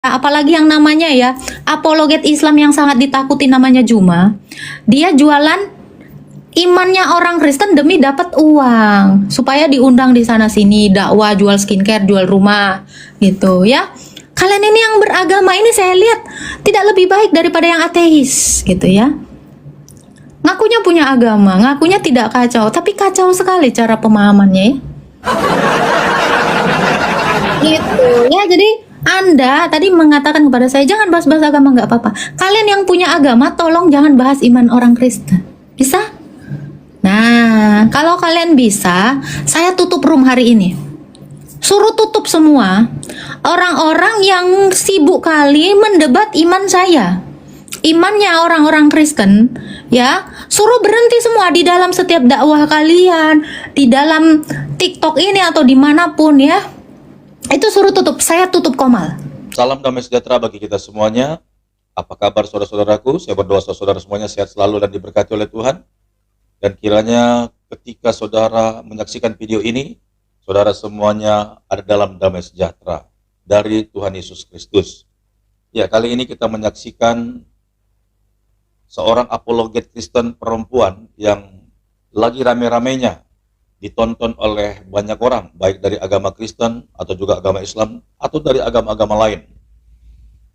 apalagi yang namanya ya apologet Islam yang sangat ditakuti namanya Juma, dia jualan imannya orang Kristen demi dapat uang supaya diundang di sana sini, dakwah, jual skincare, jual rumah gitu ya. Kalian ini yang beragama ini saya lihat tidak lebih baik daripada yang ateis gitu ya. Ngakunya punya agama, ngakunya tidak kacau, tapi kacau sekali cara pemahamannya ya. Gitu ya. Jadi Anda tadi mengatakan kepada saya jangan bahas-bahas agama, nggak apa-apa. Kalian yang punya agama tolong jangan bahas iman orang Kristen. Bisa? Nah, kalau kalian bisa, saya tutup room hari ini. Suruh tutup semua orang-orang yang sibuk kali mendebat iman saya. Imannya orang-orang Kristen, ya, suruh berhenti semua di dalam setiap dakwah kalian, di dalam TikTok ini atau dimanapun ya. Itu suruh tutup, saya tutup Komal. Salam damai sejahtera bagi kita semuanya. Apa kabar saudara-saudaraku? Saya berdoa saudara semuanya sehat selalu dan diberkati oleh Tuhan. Dan kiranya ketika saudara menyaksikan video ini, saudara semuanya ada dalam damai sejahtera dari Tuhan Yesus Kristus. Ya, kali ini kita menyaksikan seorang apologet Kristen perempuan yang lagi rame-ramenya ditonton oleh banyak orang, baik dari agama Kristen atau juga agama Islam atau dari agama-agama lain.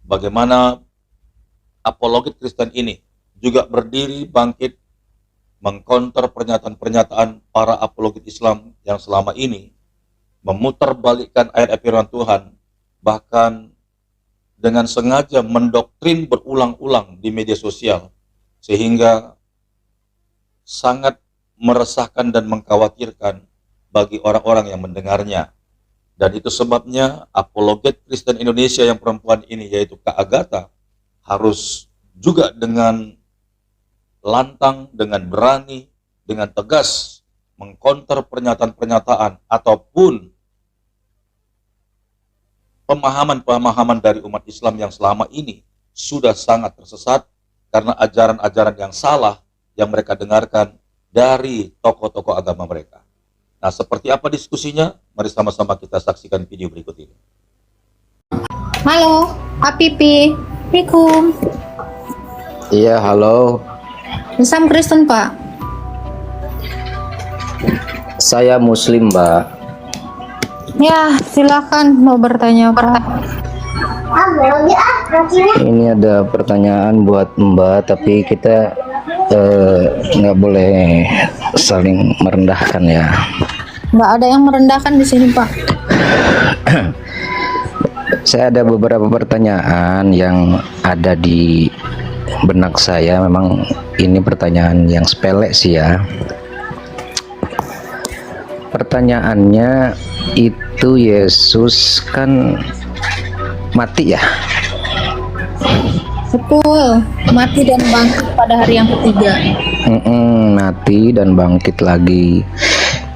Bagaimana apologet Kristen ini juga berdiri bangkit mengkonter pernyataan-pernyataan para apologet Islam yang selama ini memutarbalikkan ayat firman Tuhan, bahkan dengan sengaja mendoktrin berulang-ulang di media sosial, sehingga sangat meresahkan dan mengkhawatirkan bagi orang-orang yang mendengarnya. Dan itu sebabnya apologet Kristen Indonesia yang perempuan ini, yaitu Kak Agatha, harus juga dengan lantang, dengan berani, dengan tegas mengkonter pernyataan-pernyataan ataupun pemahaman-pemahaman dari umat Islam yang selama ini sudah sangat tersesat karena ajaran-ajaran yang salah yang mereka dengarkan dari tokoh-tokoh agama mereka. Nah, seperti apa diskusinya? Mari sama-sama kita saksikan video berikut ini. Halo, Apipi. Assalamualaikum. Iya, halo. Islam Kristen, Pak. Saya Muslim, Mbak. Ya, silakan mau bertanya, Pak. Ini ada pertanyaan buat Mbak, tapi kita nggak boleh saling merendahkan ya. Nggak ada yang merendahkan di sini, Pak. Saya ada beberapa pertanyaan yang ada di benak saya. Memang ini pertanyaan yang sepele sih ya. Pertanyaannya itu, Yesus kan mati ya? Betul, mati dan bangkit pada hari yang ketiga. Mati dan bangkit lagi.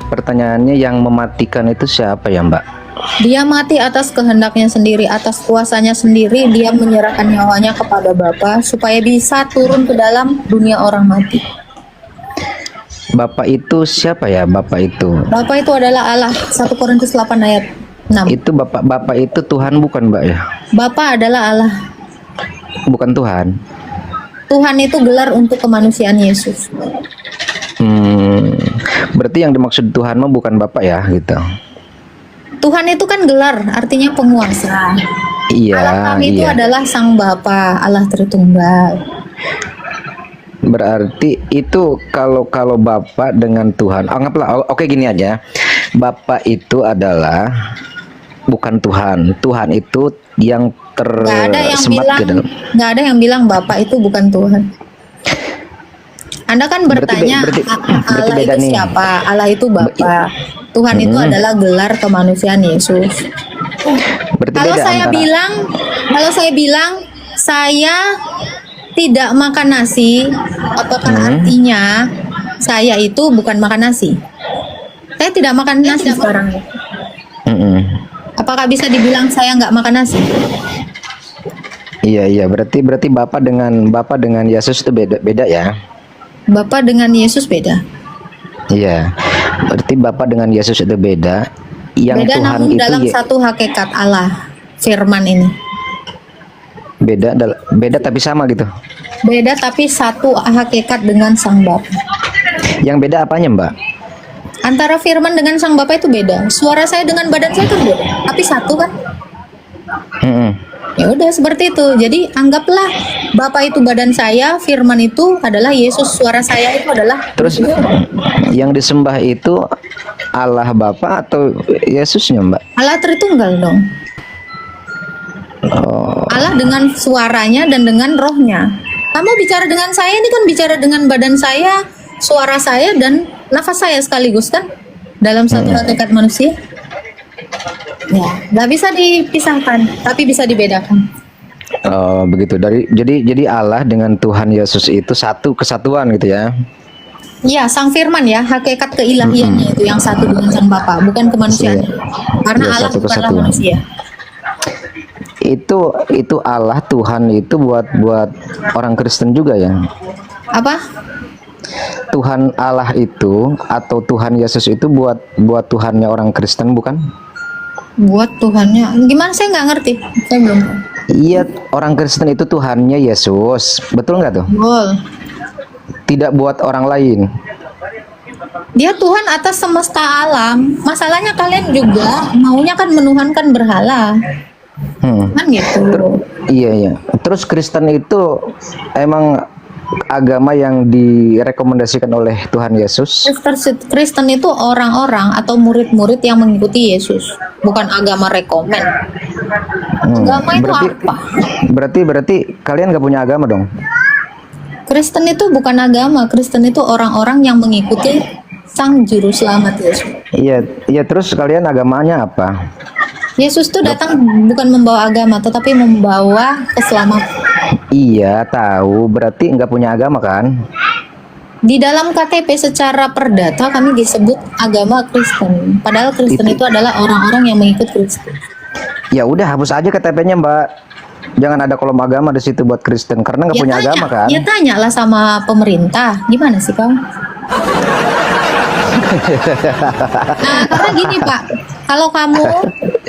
Pertanyaannya, yang mematikan itu siapa ya, Mbak? Dia mati atas kehendaknya sendiri, atas kuasanya sendiri. Dia menyerahkan nyawanya kepada Bapa supaya bisa turun ke dalam dunia orang mati. Bapak itu siapa ya? Bapak itu? Bapa itu adalah Allah. 1 Korintus 8 ayat 6. Itu Bapak itu Tuhan bukan, Mbak ya? Bapa adalah Allah. Bukan Tuhan. Tuhan itu gelar untuk kemanusiaan Yesus. Berarti yang dimaksud Tuhan mah bukan Bapak ya, gitu. Tuhan itu kan gelar, artinya penguasa. Iya. Allah kami itu adalah Sang Bapa, Allah Tritunggal. Berarti itu kalau Bapak dengan Tuhan, anggaplah, oke gini aja. Bapak itu adalah bukan Tuhan. Tuhan itu yang tersemat ke dalam. Nggak ada yang bilang Bapak itu bukan Tuhan. Anda kan bertanya berarti Allah beda itu nih. siapa? Allah itu Bapa. Tuhan itu adalah gelar kemanusiaan Yesus. Berarti Kalau beda saya bilang saya tidak makan nasi, apakah artinya saya itu bukan makan nasi? Saya tidak makan nasi sekarang. Apakah bisa dibilang saya nggak makan nasi? Iya, berarti Bapak dengan Yesus itu beda ya. Bapa dengan Yesus beda. Iya. Berarti Bapak dengan Yesus itu beda. Yang Beda Tuhan namun itu dalam satu hakikat Allah, firman ini. beda tapi sama gitu. Beda tapi satu hakikat dengan Sang Bapa. Yang beda apanya, Mbak? Antara firman dengan Sang Bapa itu beda. Suara saya dengan badan saya kan beda, tapi satu kan? Mm-mm. Ya udah seperti itu. Jadi anggaplah Bapa itu badan saya, firman itu adalah Yesus, suara saya itu adalah. Terus yang disembah itu Allah Bapa atau Yesusnya, Mbak? Allah Tritunggal dong. Oh, Allah dengan suaranya dan dengan rohnya. Kamu bicara dengan saya ini kan bicara dengan badan saya, suara saya dan nafas saya sekaligus kan? Dalam satu hakikat manusia. Ya, nggak bisa dipisahkan, tapi bisa dibedakan. oh, begitu. Jadi Allah dengan Tuhan Yesus itu satu kesatuan gitu ya. Iya, Sang Firman ya, hakikat keilahiannya itu yang satu dengan Sang Bapa, bukan kemanusiaan. Karena Ya, Allah satu bukanlah kesatuan. manusia. Itu Allah Tuhan itu buat orang Kristen juga ya. Apa? Tuhan Allah itu atau Tuhan Yesus itu buat Tuhannya orang Kristen bukan? Buat Tuhannya. Gimana saya nggak ngerti. Saya belum. Iya, orang Kristen itu Tuhannya Yesus. Betul nggak tuh? Betul. Tidak buat orang lain. Dia Tuhan atas semesta alam. Masalahnya kalian juga maunya kan menuhankan berhala. Kan gitu. Iya. Terus Kristen itu emang agama yang direkomendasikan oleh Tuhan Yesus. Kristen itu orang-orang atau murid-murid yang mengikuti Yesus, bukan agama rekomen. Agama itu apa? Berarti kalian nggak punya agama dong? Kristen itu bukan agama. Kristen itu orang-orang yang mengikuti Sang Juru Selamat Yesus. Iya. Terus kalian agamanya apa? Yesus tuh datang bukan membawa agama, tetapi membawa keselamatan. Iya, tahu. Berarti nggak punya agama kan? Di dalam KTP secara perdata kami disebut agama Kristen. Padahal Kristen itu adalah orang-orang yang mengikut Kristen. Ya udah, hapus aja KTP-nya, Mbak. Jangan ada kolom agama di situ buat Kristen karena nggak punya agama kan? Ya tanyalah sama pemerintah. Gimana sih kau? Karena gini Pak, kalau kamu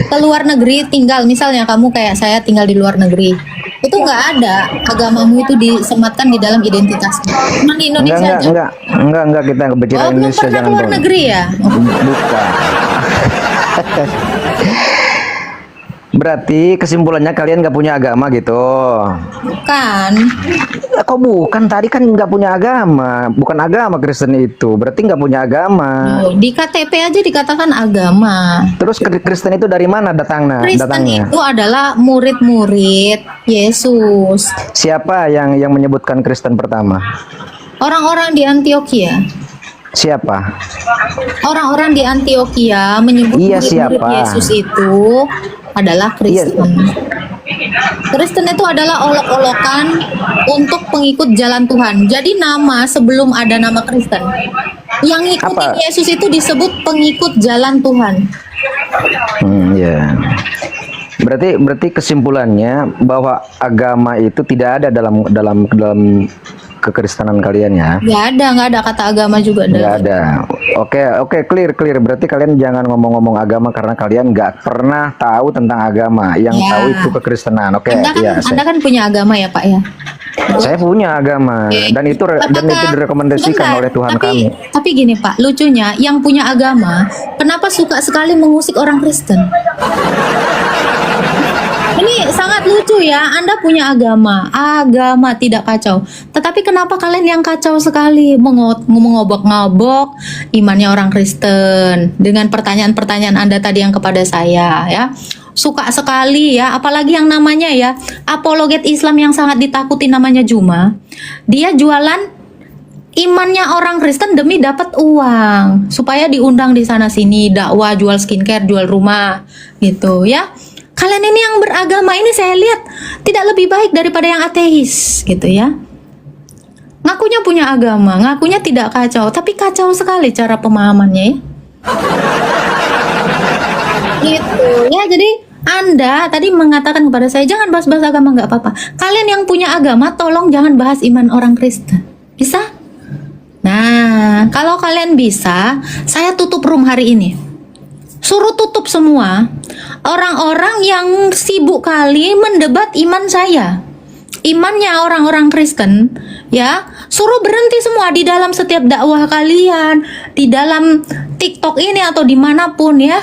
ke luar negeri tinggal, misalnya kamu kayak saya tinggal di luar negeri, itu nggak ada agamamu itu disematkan di dalam identitas. Cuma di Indonesia aja. Enggak, kita bicara Oh, belum Indonesia pernah jangan keluar dong. negeri ya? Bukan. Berarti kesimpulannya kalian nggak punya agama gitu. Bukan. Kok bukan? Tadi kan nggak punya agama. Bukan agama Kristen itu. Berarti nggak punya agama. Oh, di KTP aja dikatakan agama. Terus Kristen itu dari mana datangnya? Kristen itu adalah murid-murid Yesus. Siapa yang menyebutkan Kristen pertama? Orang-orang di Antioquia. Siapa? Orang-orang di Antioquia menyebut Iya, murid-murid siapa? Yesus itu adalah Kristen. Kristen itu adalah olok-olokan untuk pengikut jalan Tuhan. Jadi nama sebelum ada nama Kristen. Yang ngikutin Apa? Yesus itu disebut pengikut jalan Tuhan. Ya. Berarti kesimpulannya bahwa agama itu tidak ada dalam kekristenan kalian ya? Nggak ada kata agama juga Nggak ada. ada. Oke, clear. Berarti kalian jangan ngomong-ngomong agama karena kalian nggak pernah tahu tentang agama. Yang Ya. tahu itu kekristenan. Oke, Anda kan, ya. Anda kan punya agama ya Pak ya? Saya punya agama dan itu direkomendasikan Sebentar, oleh Tuhan tapi, kami. Tapi gini Pak, lucunya yang punya agama, kenapa suka sekali mengusik orang Kristen? Ini sangat lucu ya, Anda punya agama tidak kacau. Tetapi kenapa kalian yang kacau sekali mengobok-ngobok imannya orang Kristen dengan pertanyaan-pertanyaan Anda tadi yang kepada saya ya. Suka sekali ya, apalagi yang namanya ya apologet Islam yang sangat ditakuti namanya Juma. Dia jualan imannya orang Kristen demi dapat uang supaya diundang di sana sini, dakwah, jual skincare, jual rumah gitu ya. Kalian ini yang beragama ini saya lihat tidak lebih baik daripada yang ateis gitu ya. Ngakunya punya agama, ngakunya tidak kacau, tapi kacau sekali cara pemahamannya ya. Gitu ya. Jadi Anda tadi mengatakan kepada saya jangan bahas-bahas agama, nggak apa-apa. Kalian yang punya agama tolong jangan bahas iman orang Kristen. Bisa? Nah, kalau kalian bisa, saya tutup room hari ini. Suruh tutup semua orang-orang yang sibuk kali mendebat iman saya. imannya orang-orang Kristen, ya, suruh berhenti semua di dalam setiap dakwah kalian, di dalam TikTok ini atau dimanapun ya,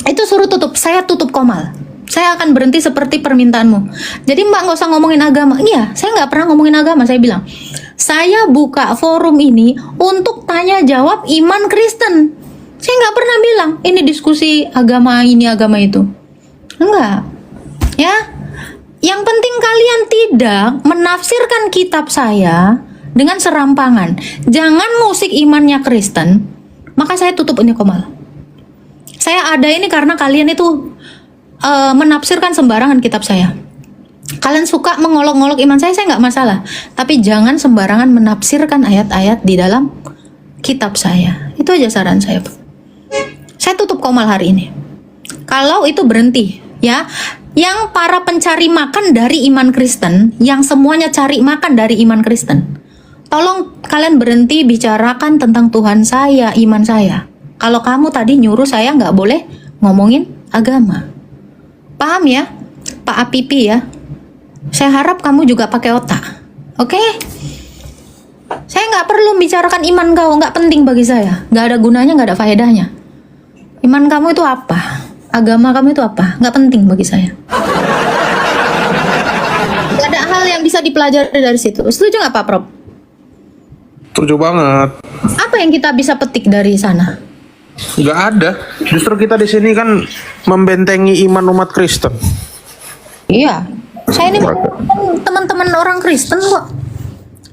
itu suruh tutup. Saya tutup Komal. Saya akan berhenti seperti permintaanmu. Jadi Mbak nggak usah ngomongin agama. Iya, saya nggak pernah ngomongin agama. Saya bilang, saya buka forum ini untuk tanya jawab iman Kristen. Saya nggak pernah bilang ini diskusi agama ini agama itu. Enggak, ya. Yang penting kalian tidak menafsirkan kitab saya dengan serampangan. Jangan musik imannya Kristen. Maka saya tutup ini Komal. Saya ada ini karena kalian itu menafsirkan sembarangan kitab saya. Kalian suka mengolok-olok iman saya nggak masalah. Tapi jangan sembarangan menafsirkan ayat-ayat di dalam kitab saya. Itu aja saran saya. Saya tutup Komal hari ini. Kalau itu berhenti, ya. Yang para pencari makan dari iman Kristen, yang semuanya cari makan dari iman Kristen, tolong kalian berhenti bicarakan tentang Tuhan saya, iman saya. Kalau kamu tadi nyuruh saya nggak boleh ngomongin agama. Paham ya? Pak Apipi ya? Saya harap kamu juga pakai otak. Oke? Saya nggak perlu bicarakan iman kau, nggak penting bagi saya. Nggak ada gunanya, nggak ada faedahnya. Iman kamu itu apa? Agama kamu itu apa? Nggak penting bagi saya. Nggak ada hal yang bisa dipelajari dari situ. Setuju nggak Pak Prof? Setuju banget. Apa yang kita bisa petik dari sana? Nggak ada. Justru kita di sini kan membentengi iman umat Kristen. Iya. Saya ini teman-teman orang Kristen kok.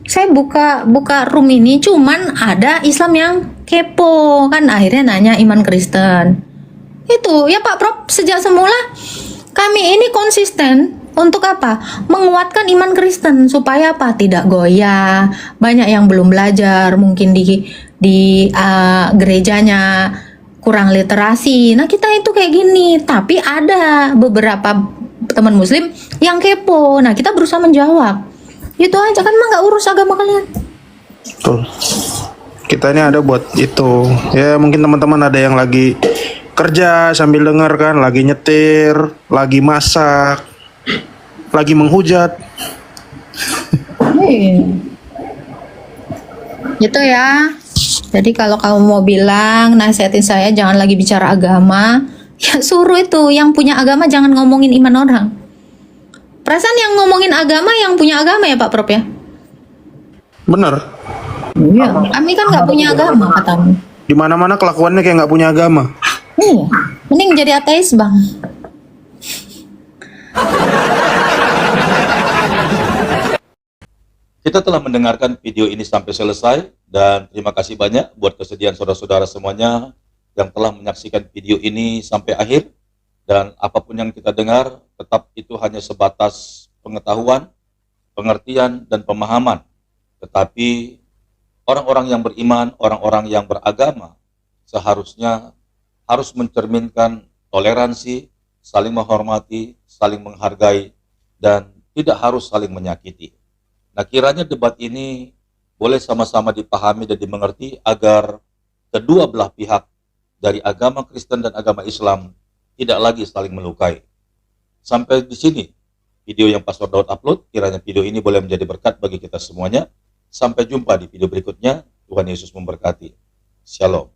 Saya buka room ini cuman ada Islam yang kepo kan, akhirnya nanya iman Kristen. Itu ya Pak Prof, sejak semula kami ini konsisten untuk apa? Menguatkan iman Kristen supaya apa? Tidak goyah. Banyak yang belum belajar, mungkin di gerejanya kurang literasi. Nah, kita itu kayak gini, tapi ada beberapa teman muslim yang kepo. Nah, kita berusaha menjawab. Itu aja kan, mah nggak urus agama kalian. Betul. Kita ini ada buat itu. Ya mungkin teman-teman ada yang lagi kerja sambil dengar kan, lagi nyetir, lagi masak, lagi menghujat. Gitu ya. Jadi kalau kamu mau bilang nasihatin saya jangan lagi bicara agama, ya suruh itu yang punya agama jangan ngomongin iman orang. Perasaan yang ngomongin agama yang punya agama ya Pak Prof ya? Bener. Iya. Kami kan nggak punya agama katamu. Di mana-mana kelakuannya kayak nggak punya agama. Iya. Mending jadi ateis bang. Kita telah mendengarkan video ini sampai selesai dan terima kasih banyak buat kesediaan saudara-saudara semuanya yang telah menyaksikan video ini sampai akhir. Dan apapun yang kita dengar, tetap itu hanya sebatas pengetahuan, pengertian, dan pemahaman. Tetapi orang-orang yang beriman, orang-orang yang beragama, seharusnya harus mencerminkan toleransi, saling menghormati, saling menghargai, dan tidak harus saling menyakiti. Nah, kiranya debat ini boleh sama-sama dipahami dan dimengerti agar kedua belah pihak dari agama Kristen dan agama Islam tidak lagi saling melukai. Sampai di sini video yang Pastor Daud upload. Kiranya video ini boleh menjadi berkat bagi kita semuanya. Sampai jumpa di video berikutnya. Tuhan Yesus memberkati. Shalom.